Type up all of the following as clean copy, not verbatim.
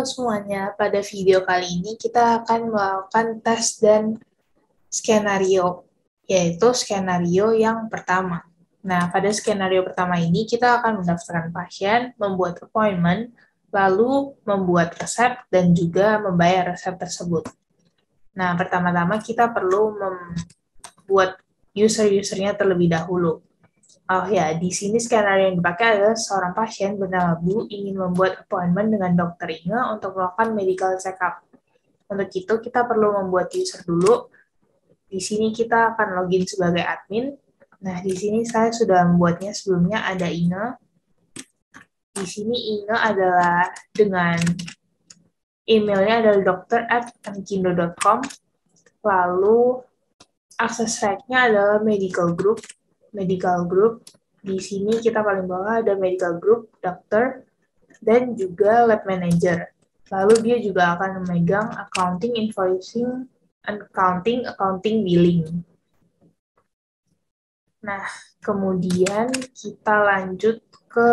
Halo semuanya, pada video kali ini kita akan melakukan tes dan skenario, yaitu skenario yang pertama. Nah, pada skenario pertama ini kita akan mendaftarkan pasien, membuat appointment, lalu membuat resep, dan juga membayar resep tersebut. Nah, pertama-tama kita perlu membuat user-usernya terlebih dahulu. Oh ya, di sini skenario yang dipakai adalah seorang pasien bernama Bu ingin membuat appointment dengan dokter Inge untuk melakukan medical check-up. Untuk itu, kita perlu membuat user dulu. Di sini kita akan login sebagai admin. Nah, di sini saya sudah membuatnya sebelumnya, ada Inge. Di sini Inge adalah dengan emailnya adalah dokter@mkindo.com. Lalu, akses right-nya adalah medical group. Di sini kita paling bawah ada medical group, dokter, dan juga lab manager. Lalu dia juga akan memegang accounting, invoicing, accounting, billing. Nah, kemudian kita lanjut ke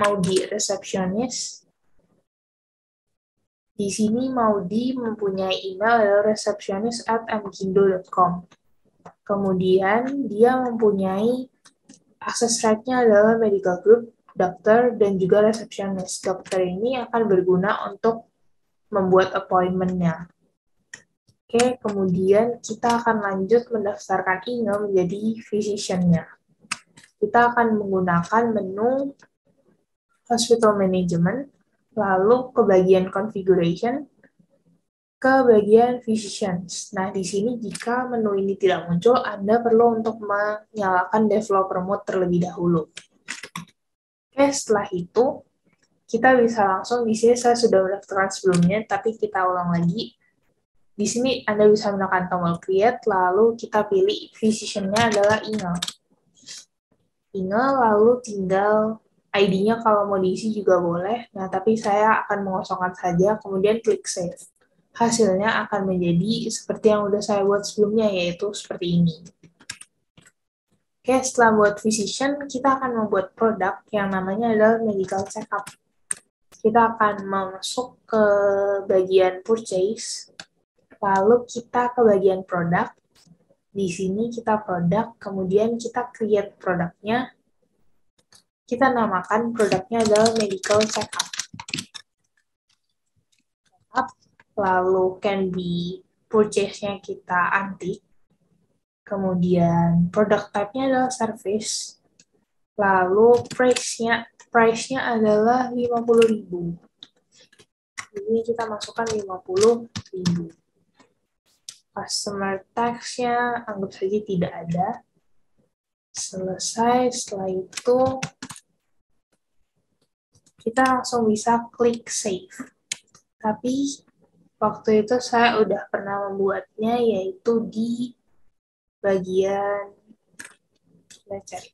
Maudi, resepsionis. Di sini Maudi mempunyai email adalah receptionist@mkindo.com. Kemudian dia mempunyai akses right-nya adalah medical group, dokter, dan juga resepsionis. Dokter ini akan berguna untuk membuat appointment-nya. Oke, kemudian kita akan lanjut mendaftarkan Inge menjadi physician-nya. Kita akan menggunakan menu hospital management, lalu ke bagian configuration, ke bagian physicians. Nah, di sini jika menu ini tidak muncul, Anda perlu untuk menyalakan developer mode terlebih dahulu. Oke, setelah itu, kita bisa langsung, di sini saya sudah mendaftarkan sebelumnya, tapi kita ulang lagi. Di sini Anda bisa menekan tombol create, lalu kita pilih physician-nya adalah Inge. Lalu tinggal ID-nya kalau mau diisi juga boleh, nah tapi saya akan mengosongkan saja, kemudian klik save. Hasilnya akan menjadi seperti yang sudah saya buat sebelumnya, yaitu seperti ini. Oke, setelah buat physician, kita akan membuat produk yang namanya adalah medical check-up. Kita akan masuk ke bagian purchase, lalu kita ke bagian produk. Di sini kita produk, kemudian kita create produknya. Kita namakan produknya adalah medical check-up. Lalu can be purchase-nya kita antik. Kemudian product type-nya adalah service. Lalu price-nya adalah 50.000. Ini kita masukkan 50.000. Customer tax-nya anggap saja tidak ada. Selesai, setelah itu kita langsung bisa klik save. Tapi waktu itu saya udah pernah membuatnya, yaitu di bagian kita cari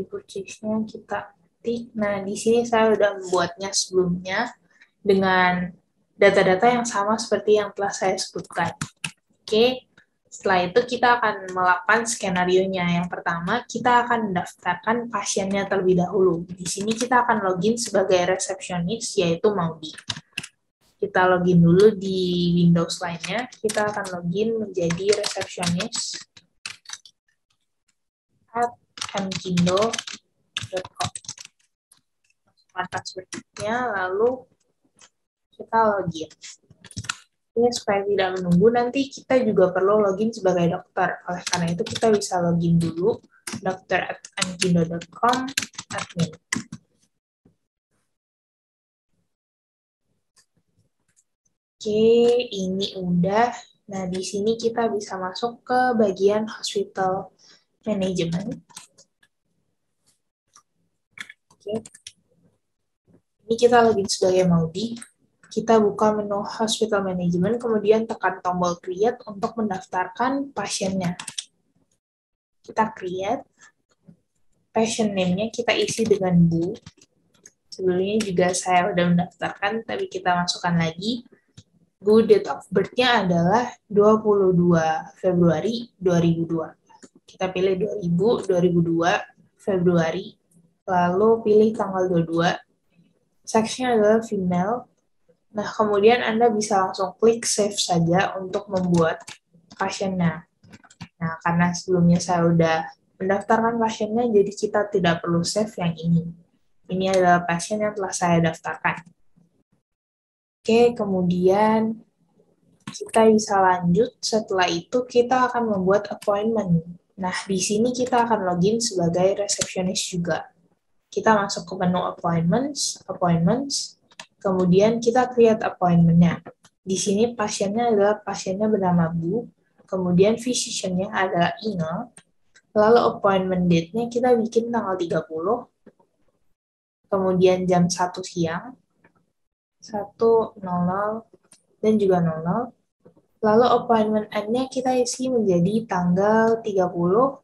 purchase-nya kita tik. Nah, di sini saya udah membuatnya sebelumnya dengan data-data yang sama seperti yang telah saya sebutkan. Oke, setelah itu kita akan melakukan skenario-nya. Yang pertama, kita akan mendaftarkan pasiennya terlebih dahulu. Di sini kita akan login sebagai resepsionis, yaitu Maudi. Kita login dulu di Windows lainnya. Kita akan login menjadi resepsionis @mkindo.com. Masukkan password-nya, lalu kita login. Ini supaya tidak menunggu, nanti kita juga perlu login sebagai dokter. Oleh karena itu, kita bisa login dulu, dokter@mkindo.com, admin. Oke, ini udah. Nah, di sini kita bisa masuk ke bagian hospital management. Oke. Ini kita login sebagai Maudi. Kita buka menu hospital management, kemudian tekan tombol create untuk mendaftarkan pasiennya. Kita create. Patient name-nya kita isi dengan Bu. Sebelumnya juga saya sudah mendaftarkan, tapi kita masukkan lagi. Bu, date of birth-nya adalah 22 Februari 2002. Kita pilih 2002 Februari, lalu pilih tanggal 22. seksnya adalah female. Nah, kemudian Anda bisa langsung klik save saja untuk membuat pasiennya. Nah, karena sebelumnya saya udah mendaftarkan pasiennya, jadi kita tidak perlu save yang ini. Ini adalah pasien yang telah saya daftarkan. Oke, kemudian kita bisa lanjut. Setelah itu kita akan membuat appointment. Nah, di sini kita akan login sebagai resepsionis juga. Kita masuk ke menu appointments, kemudian kita create appointment-nya. Di sini pasiennya bernama Bu, kemudian physician-nya adalah Inge, lalu appointment date-nya kita bikin tanggal 30, kemudian jam 1 siang, 1.00, dan juga 00. Lalu appointment end-nya kita isi menjadi tanggal 30.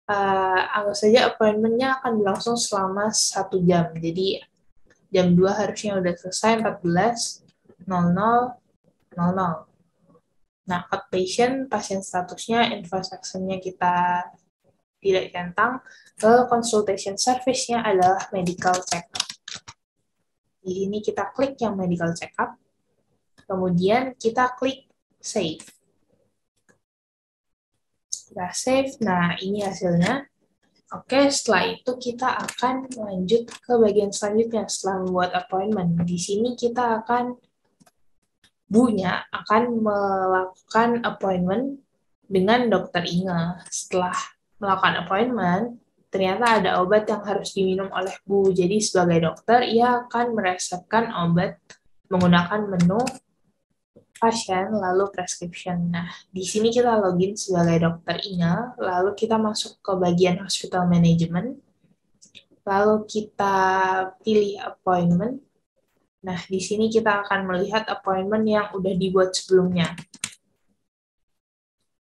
Anggap saja appointment-nya akan berlangsung selama 1 jam. Jadi jam 2 harusnya udah selesai, 14.00. Nah, outpatient, pasien statusnya, invoice action-nya kita tidak centang, lalu consultation service-nya adalah medical check-up. Di sini kita klik yang medical check-up, kemudian kita klik save. Kita save, nah ini hasilnya. Oke, setelah itu kita akan lanjut ke bagian selanjutnya setelah membuat appointment. Di sini kita akan melakukan appointment dengan dokter Inge. Setelah melakukan appointment, ternyata ada obat yang harus diminum oleh Bu. Jadi sebagai dokter, ia akan meresepkan obat menggunakan menu pasien, lalu prescription. Nah, di sini kita login sebagai dokter Inge, lalu kita masuk ke bagian hospital management, lalu kita pilih appointment. Nah, di sini kita akan melihat appointment yang udah dibuat sebelumnya.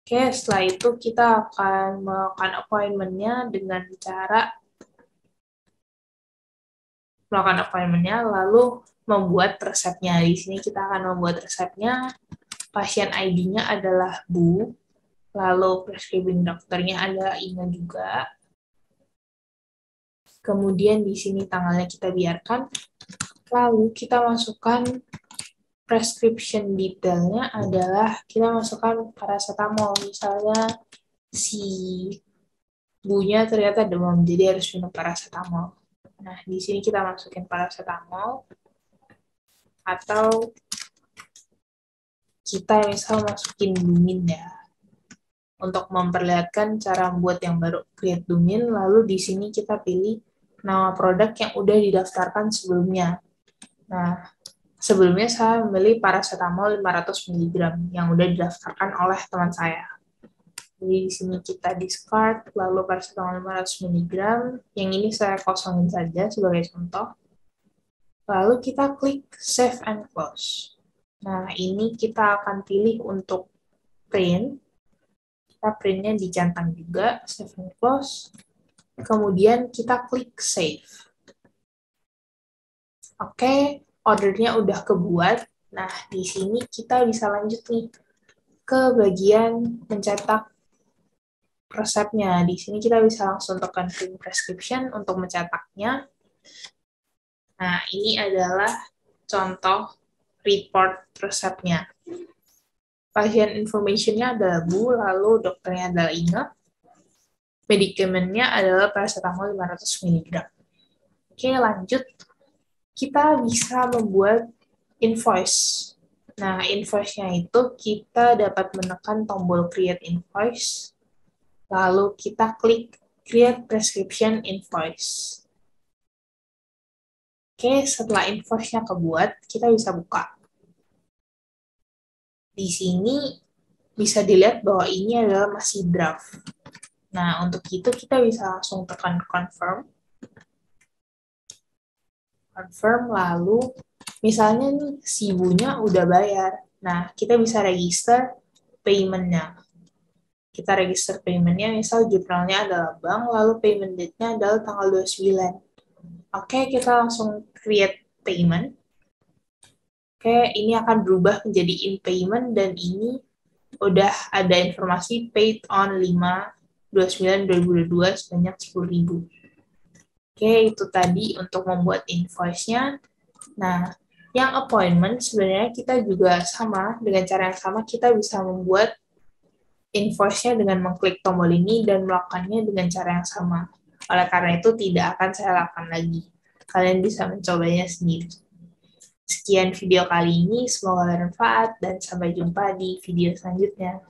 Oke, setelah itu kita akan melakukan appointment-nya dengan cara lalu membuat resepnya. Di sini kita akan membuat resepnya. Pasien ID-nya adalah Bu, lalu prescribing dokternya adalah Inge juga. Kemudian di sini tanggalnya kita biarkan. Lalu kita masukkan prescription detailnya adalah kita masukkan paracetamol. Misalnya si bunya ternyata demam, jadi harus minum paracetamol. Nah, di sini kita masukin paracetamol, atau kita misal masukin Dumin ya, untuk memperlihatkan cara membuat yang baru, create Dumin, lalu di sini kita pilih nama produk yang udah didaftarkan sebelumnya. Nah, sebelumnya saya memilih paracetamol 500 mg yang udah didaftarkan oleh teman saya. Jadi di sini kita discard, lalu paracetamol 500 mg, yang ini saya kosongin saja sebagai contoh. Lalu kita klik Save and Close. Nah, ini kita akan pilih untuk print. Kita printnya dicentang juga, Save and Close. Kemudian kita klik Save. Oke, ordernya udah kebuat. Nah, di sini kita bisa lanjut nih ke bagian mencetak resepnya. Di sini kita bisa langsung tekan print prescription untuk mencetaknya. Nah, ini adalah contoh report resepnya. Pasien information-nya adalah Bu, lalu dokternya adalah Inge. Medikamennya adalah paracetamol 500 mg. Oke, lanjut. Kita bisa membuat invoice. Nah, invoice-nya itu kita dapat menekan tombol create invoice, lalu kita klik create prescription invoice. Oke, setelah invoice-nya kebuat, kita bisa buka. Di sini bisa dilihat bahwa ini adalah masih draft. Nah, untuk itu kita bisa langsung tekan confirm. Confirm, lalu misalnya nih, si ibunya udah bayar. Nah, kita bisa register payment-nya. Kita register payment-nya, misal jurnalnya adalah bank, lalu payment date-nya adalah tanggal 29. Oke, kita langsung create payment. Oke, ini akan berubah menjadi in payment, dan ini udah ada informasi paid on 5/29/2022 sebanyak 10.000. Oke, itu tadi untuk membuat invoice-nya. Nah, yang appointment sebenarnya kita juga sama, dengan cara yang sama kita bisa membuat invoice-nya dengan mengklik tombol ini dan melakukannya dengan cara yang sama. Oleh karena itu, tidak akan saya lakukan lagi. Kalian bisa mencobanya sendiri. Sekian video kali ini, semoga bermanfaat dan sampai jumpa di video selanjutnya.